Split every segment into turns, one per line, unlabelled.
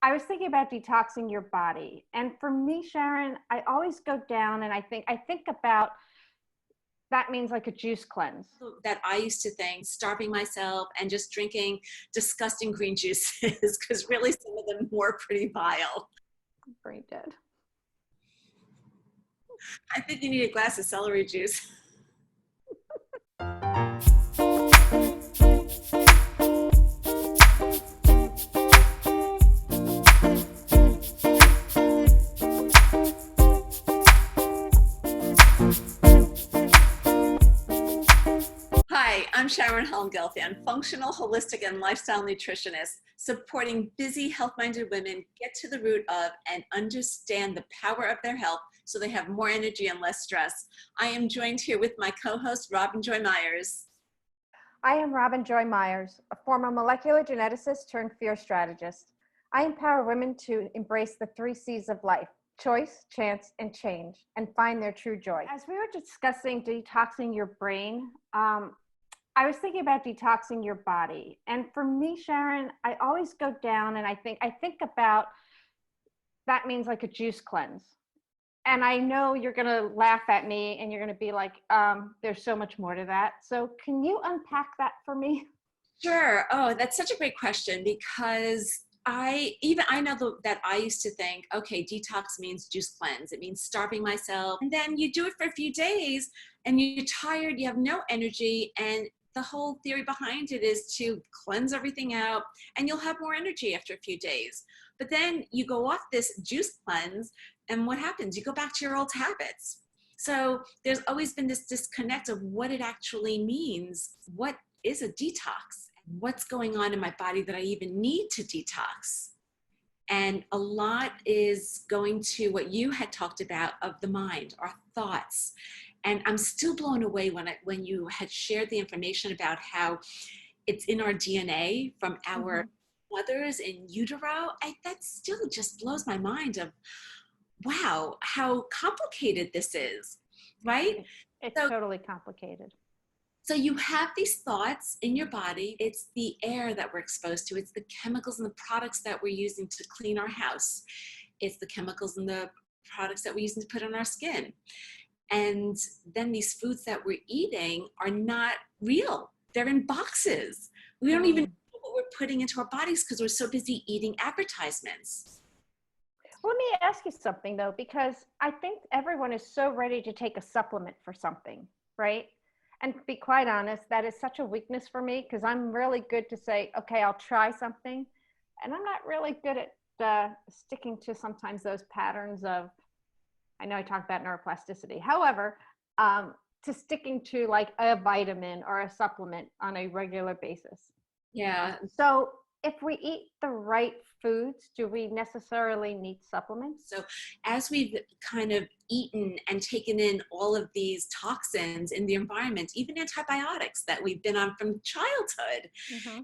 I was thinking about detoxing your body. And for me, Sharon, I always go down and I think about that means like a juice cleanse.
That I used to think starving myself and just drinking disgusting green juices, because really some of them were pretty vile.
Brain dead.
I think you need a glass of celery juice. Hi, I'm Sharon Holand-Gelfand, functional, holistic, and lifestyle nutritionist, supporting busy, health-minded women get to the root of and understand the power of their health so they have more energy and less stress. I am joined here with my co-host, Robin Joy Meyers.
I am Robin Joy Meyers, a former molecular geneticist turned F.E.A.R strategist. I empower women to embrace the 3 C's of life: choice, chance, and change, and find their true joy. As we were discussing detoxing your brain, I was thinking about detoxing your body. And for me, Sharon, I always go down and I think about that means like a juice cleanse. And I know you're going to laugh at me and you're going to be like, there's so much more to that. So can you unpack that for me?
Sure. Oh, that's such a great question, because I know that I used to think, okay, detox means juice cleanse. It means starving myself. And then you do it for a few days and you're tired, you have no energy. And the whole theory behind it is to cleanse everything out and you'll have more energy after a few days. But then you go off this juice cleanse and what happens? You go back to your old habits. So there's always been this disconnect of what it actually means. What is a detox? What's going on in my body that I even need to detox? And a lot is going to what you had talked about of the mind, our thoughts. And I'm still blown away when you had shared the information about how it's in our DNA from our mothers in utero. That still just blows my mind of, wow, how complicated this is, right?
It's totally complicated.
So you have these thoughts in your body. It's the air that we're exposed to. It's the chemicals and the products that we're using to clean our house. It's the chemicals and the products that we're using to put on our skin. And then these foods that we're eating are not real. They're in boxes. We don't even know what we're putting into our bodies because we're so busy eating advertisements.
Let me ask you something though, because I think everyone is so ready to take a supplement for something, right? And to be quite honest, that is such a weakness for me because I'm really good to say, okay, I'll try something. And I'm not really good at sticking to sometimes those patterns of, I know I talked about neuroplasticity. However, to sticking to like a vitamin or a supplement on a regular basis.
Yeah.
So if we eat the right foods, do we necessarily need supplements?
So as we've kind of eaten and taken in all of these toxins in the environment, even antibiotics that we've been on from childhood, our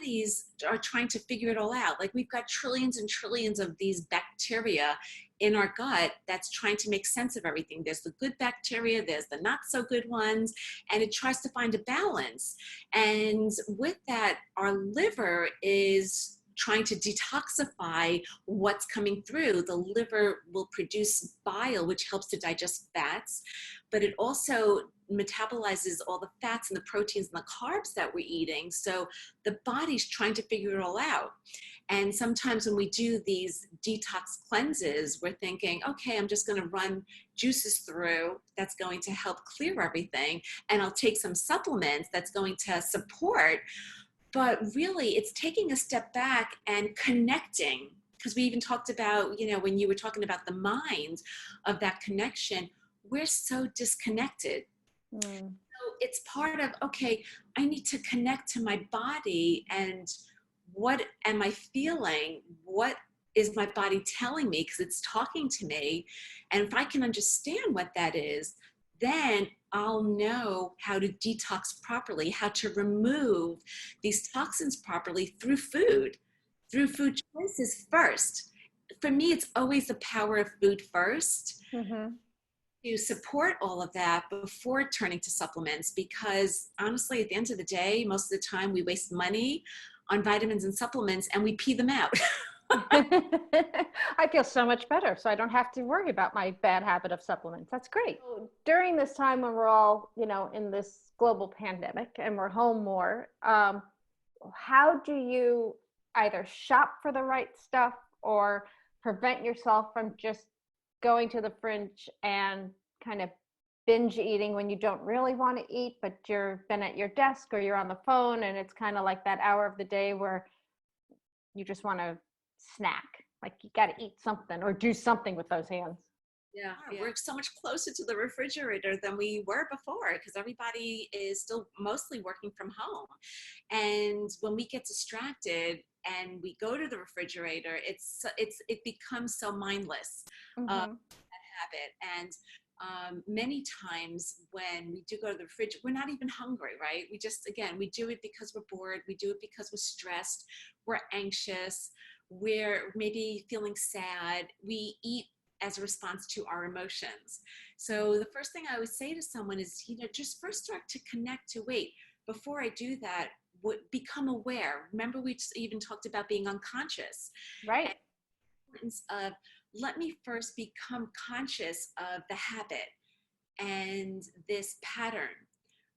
bodies are trying to figure it all out. Like we've got trillions and trillions of these bacteria in our gut that's trying to make sense of everything. There's the good bacteria, there's the not so good ones, and it tries to find a balance. And with that, our liver is trying to detoxify what's coming through. The liver will produce bile, which helps to digest fats, but it also metabolizes all the fats and the proteins and the carbs that we're eating. So the body's trying to figure it all out. And sometimes when we do these detox cleanses, we're thinking, okay, I'm just going to run juices through that's going to help clear everything. And I'll take some supplements that's going to support. But really, it's taking a step back and connecting, because we even talked about, when you were talking about the mind of that connection, we're so disconnected. So it's part of, okay, I need to connect to my body and what am I feeling? What is my body telling me? Because it's talking to me. And if I can understand what that is, then I'll know how to detox properly, how to remove these toxins properly through food choices first. For me, it's always the power of food first to support all of that before turning to supplements, because honestly, at the end of the day, most of the time we waste money on vitamins and supplements and we pee them out.
I feel so much better, so I don't have to worry about my bad habit of supplements. That's great. So during this time when we're all, in this global pandemic and we're home more, how do you either shop for the right stuff or prevent yourself from just going to the fridge and kind of binge eating when you don't really want to eat, but you've been at your desk or you're on the phone and it's kind of like that hour of the day where you just want to snack, like you got to eat something or do something with those hands.
Yeah, we're so much closer to the refrigerator than we were before because everybody is still mostly working from home. And when we get distracted and we go to the refrigerator, it becomes so mindless, that habit. And many times when we do go to the fridge, we're not even hungry, right? We just, again, we do it because we're bored. We do it because we're stressed. We're anxious. We're maybe feeling sad. We eat as a response to our emotions. So the first thing I always say to someone is, just first start to connect to, wait, before I do that, become aware. Remember, we even talked about being unconscious.
Right.
And the importance of, let me first become conscious of the habit and this pattern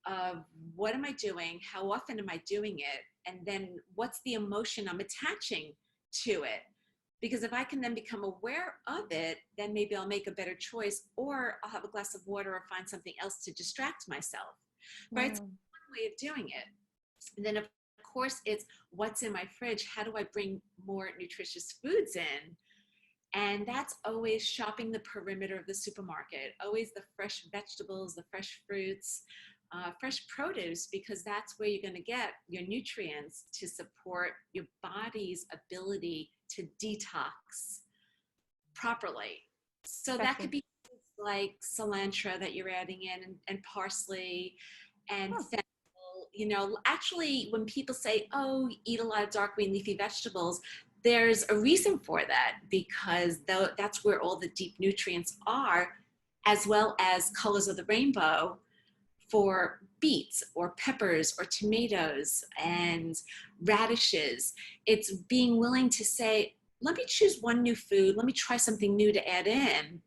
of what am I doing? How often am I doing it? And then what's the emotion I'm attaching to it? Because if I can then become aware of it, then maybe I'll make a better choice, or I'll have a glass of water or find something else to distract myself, right? It's one way of doing it. And then of course it's what's in my fridge. How do I bring more nutritious foods in? And that's always shopping the perimeter of the supermarket, always the fresh vegetables, the fresh fruits, fresh produce, because that's where you're going to get your nutrients to support your body's ability to detox properly. So that could be like cilantro that you're adding in, and parsley and fennel. Actually, when people say, oh, eat a lot of dark green leafy vegetables, there's a reason for that, because that's where all the deep nutrients are, as well as colors of the rainbow for beets or peppers or tomatoes and radishes. It's being willing to say, let me choose one new food. Let me try something new to add in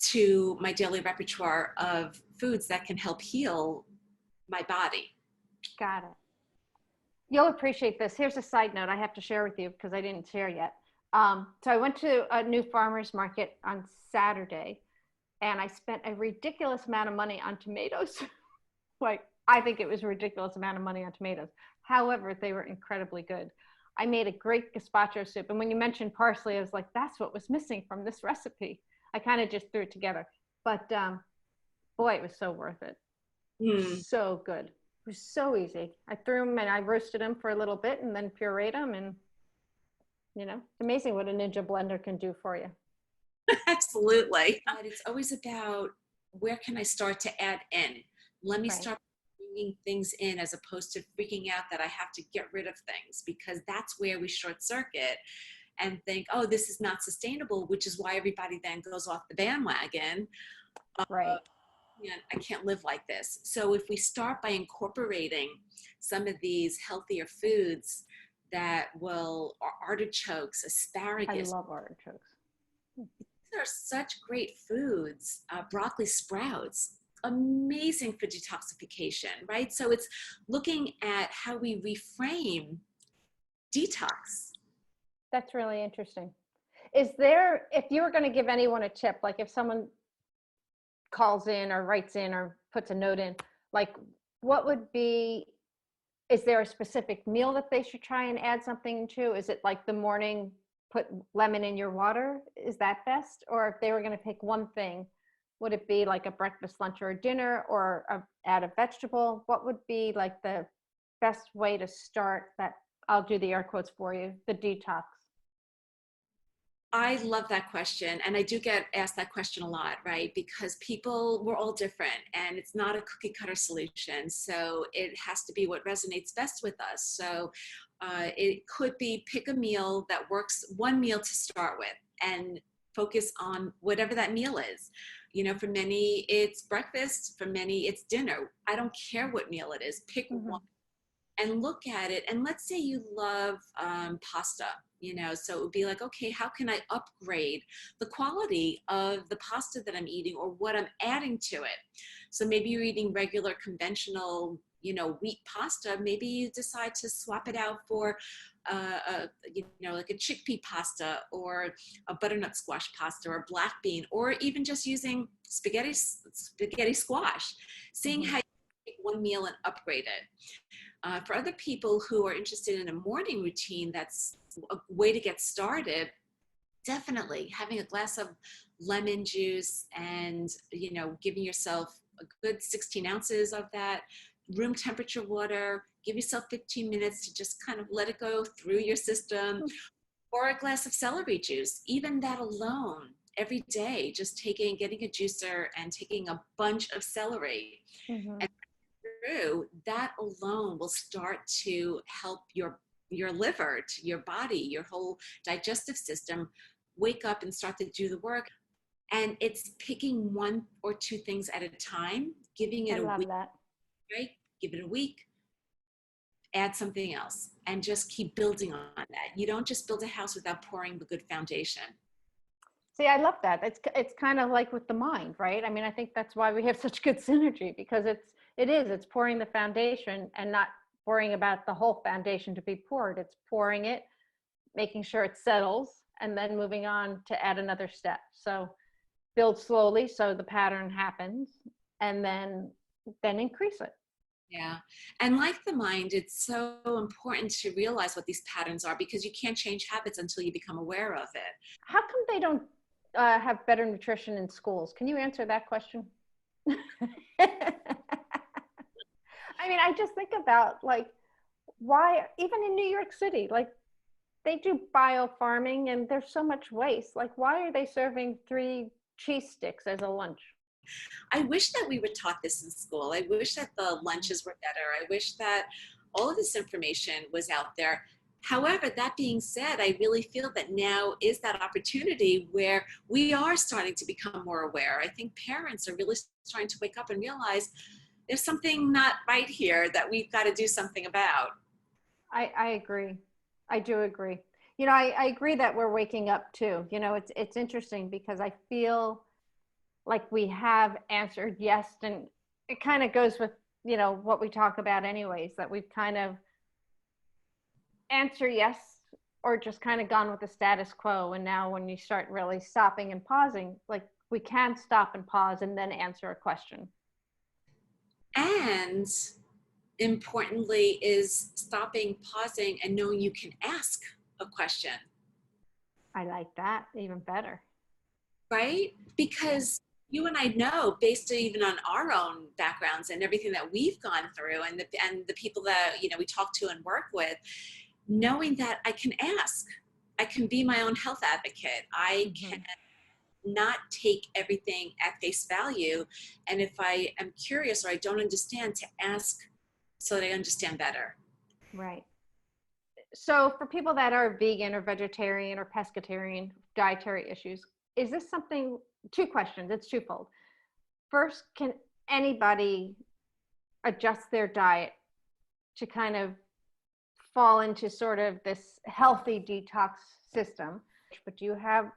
to my daily repertoire of foods that can help heal my body.
Got it. You'll appreciate this. Here's a side note I have to share with you because I didn't share yet. So I went to a new farmer's market on Saturday and I spent a ridiculous amount of money on tomatoes. Like, I think it was a ridiculous amount of money on tomatoes. However, they were incredibly good. I made a great gazpacho soup. And when you mentioned parsley, I was like, that's what was missing from this recipe. I kind of just threw it together. But boy, it was so worth it. So good. It was so easy. I threw them and I roasted them for a little bit and then pureed them. And, it's amazing what a Ninja blender can do for you.
Absolutely. But it's always about, where can I start to add in? Let me start bringing things in, as opposed to freaking out that I have to get rid of things, because that's where we short circuit and think, oh, this is not sustainable, which is why everybody then goes off the bandwagon.
Right.
I can't live like this. So if we start by incorporating some of these healthier foods that artichokes, asparagus.
I love artichokes.
These are such great foods. Broccoli sprouts, amazing for detoxification, right? So it's looking at how we reframe detox.
That's really interesting. Is there, if you were going to give anyone a tip, like if someone calls in or writes in or puts a note in, like what would be, is there a specific meal that they should try and add something to? Is it like the morning, put lemon in your water? Is that best? Or if they were going to pick one thing, would it be like a breakfast, lunch, or a dinner, or add a vegetable? What would be like the best way to start that, I'll do the air quotes for you, the detox?
I love that question. And I do get asked that question a lot, right? Because we're all different and it's not a cookie cutter solution. So it has to be what resonates best with us. So it could be, pick a meal that works, one meal to start with, and focus on whatever that meal is. For many it's breakfast, for many it's dinner. I don't care what meal it is, pick one. and look at it. And let's say you love pasta, so it would be like, okay, how can I upgrade the quality of the pasta that I'm eating or what I'm adding to it? So maybe you're eating regular conventional, wheat pasta. Maybe you decide to swap it out for like a chickpea pasta or a butternut squash pasta or black bean, or even just using spaghetti squash, seeing how you take one meal and upgrade it. For other people who are interested in a morning routine, that's a way to get started. Definitely having a glass of lemon juice and, giving yourself a good 16 ounces of that, room temperature water, give yourself 15 minutes to just kind of let it go through your system, or a glass of celery juice. Even that alone, every day, just getting a juicer and taking a bunch of celery. And through that alone will start to help your liver, to your body, your whole digestive system wake up and start to do the work. And it's picking one or two things at a time, giving it a week, right? Give it a week, add something else, and just keep building on that. You don't just build a house without pouring the good foundation.
See, I love that. It's kind of like with the mind, right? I mean, I think that's why we have such good synergy, because it's pouring the foundation and not worrying about the whole foundation to be poured. It's pouring it, making sure it settles, and then moving on to add another step. So build slowly so the pattern happens, and then increase it.
Yeah. And like the mind, it's so important to realize what these patterns are, because you can't change habits until you become aware of it.
How come they don't have better nutrition in schools? Can you answer that question? I mean, I just think about, like, why, even in New York City, like, they do biofarming and there's so much waste. Like, why are they serving 3 cheese sticks as a lunch?
I wish that we were taught this in school. I wish that the lunches were better. I wish that all of this information was out there. However, that being said, I really feel that now is that opportunity where we are starting to become more aware. I think parents are really starting to wake up and realize there's something not right here that we've got to do something about.
I agree. I do agree. I agree that we're waking up too. It's interesting because I feel like we have answered yes, and it kind of goes with, what we talk about anyways, that we've kind of answered yes, or just kind of gone with the status quo. And now when you start really stopping and pausing, like, we can stop and pause and then answer a question.
And importantly is stopping, pausing, and knowing you can ask a question.
I like that even better.
Right? Because you and I know, based even on our own backgrounds and everything that we've gone through, and the people that we talk to and work with, knowing that I can ask, I can be my own health advocate. I can not take everything at face value, and if I am curious or I don't understand, to ask so that I understand better.
Right. So for people that are vegan or vegetarian or pescatarian, dietary issues, is this something, 2 questions, it's twofold. First, can anybody adjust their diet to kind of fall into sort of this healthy detox system? But do you have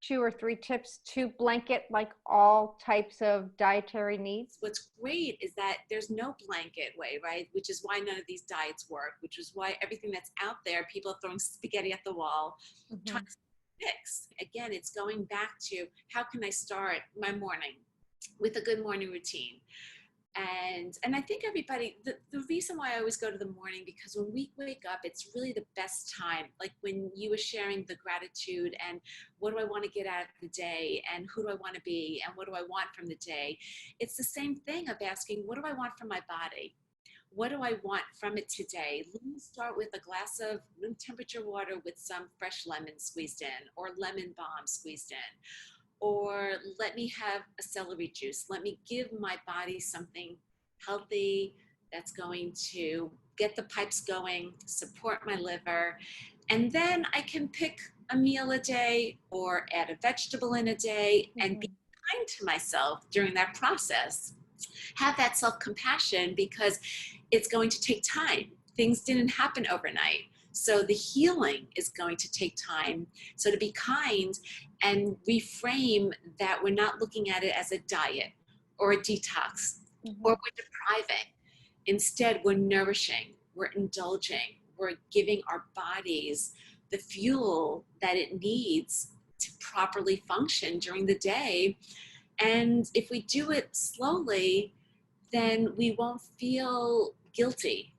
2 or 3 tips to blanket like all types of dietary needs?
What's great is that there's no blanket way, right? Which is why none of these diets work, which is why everything that's out there, people are throwing spaghetti at the wall, trying to fix. Again, it's going back to, how can I start my morning with a good morning routine? And I think everybody, the reason why I always go to the morning, because when we wake up, it's really the best time. Like when you were sharing the gratitude and what do I want to get out of the day, and who do I want to be, and what do I want from the day? It's the same thing of asking, what do I want from my body? What do I want from it today? Let me start with a glass of room temperature water with some fresh lemon squeezed in, or lemon balm squeezed in. Or let me have a celery juice. Let me give my body something healthy that's going to get the pipes going, support my liver. And then I can pick a meal a day or add a vegetable in a day and be kind to myself during that process. Have that self-compassion, because it's going to take time. things didn't happen overnight. So the healing is going to take time. So to be kind and reframe that we're not looking at it as a diet or a detox, or we're depriving. Instead, we're nourishing, we're indulging, we're giving our bodies the fuel that it needs to properly function during the day. And if we do it slowly, then we won't feel guilty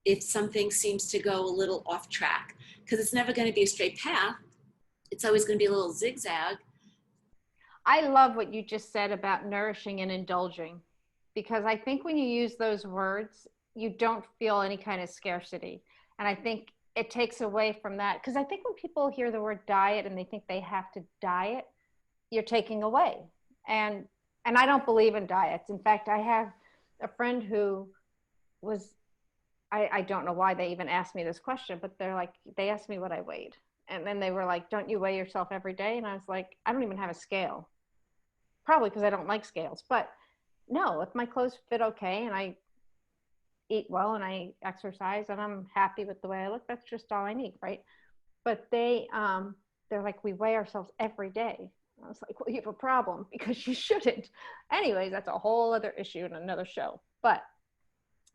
if something seems to go a little off track, because it's never going to be a straight path. It's always going to be a little zigzag.
I love what you just said about nourishing and indulging, because I think when you use those words, you don't feel any kind of scarcity. And I think it takes away from that. Because I think when people hear the word diet and they think they have to diet, you're taking away. And I don't believe in diets. In fact, I have a friend who was, I don't know why they even asked me this question, but they asked me what I weighed. And then they were like, don't you weigh yourself every day? And I was like, I don't even have a scale. Probably because I don't like scales. But no, if my clothes fit okay and I eat well and I exercise and I'm happy with the way I look, that's just all I need, right? But they're like, we weigh ourselves every day. I was like, well, you have a problem because you shouldn't. Anyways, that's a whole other issue in another show. But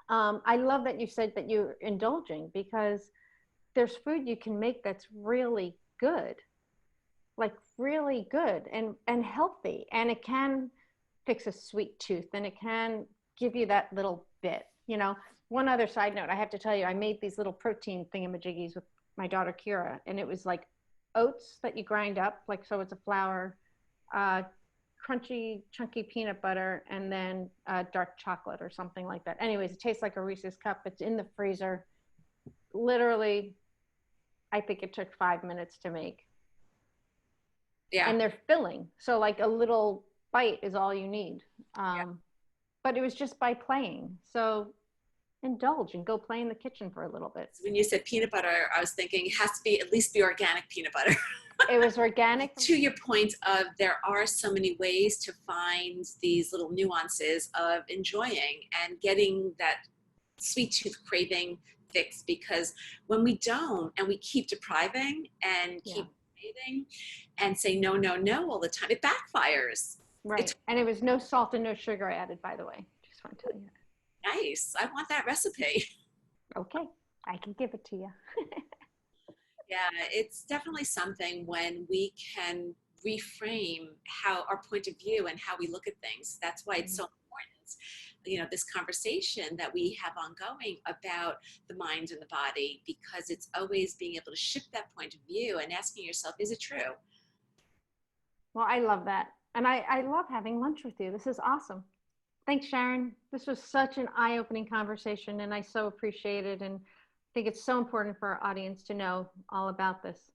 I love that you said that you're indulging, because there's food you can make that's really good, like really good and healthy. And it can fix a sweet tooth, and it can give you that little bit, you know. One other side note, I have to tell you, I made these little protein thingamajiggies with my daughter Kira, and it was like oats that you grind up, like, so it's a flour, crunchy, chunky peanut butter, and then dark chocolate or something like that. Anyways, it tastes like a Reese's cup. It's in the freezer. Literally, I think it took 5 minutes to make.
Yeah.
And they're filling. So like a little bite is all you need. But it was just by playing. So indulge and go play in the kitchen for a little bit.
When you said peanut butter, I was thinking it has to be at least organic peanut butter.
It was organic.
To your point of, there are so many ways to find these little nuances of enjoying and getting that sweet tooth craving fixed, because when we don't and we keep depriving and keep eating and say no, no, no all the time, it backfires.
Right. And it was no salt and no sugar added, by the way. Just want to tell you that.
Nice. I want that recipe.
Okay. I can give it to you.
Yeah, it's definitely something when we can reframe how our point of view and how we look at things. That's why it's so important, you know, this conversation that we have ongoing about the mind and the body, because it's always being able to shift that point of view and asking yourself, is it true?
Well, I love that. And I love having lunch with you. This is awesome. Thanks, Sharon. This was such an eye-opening conversation, and I so appreciate it. And I think it's so important for our audience to know all about this.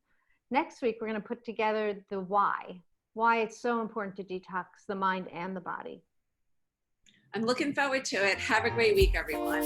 Next week, we're going to put together the why it's so important to detox the mind and the body.
I'm looking forward to it. Have a great week, everyone.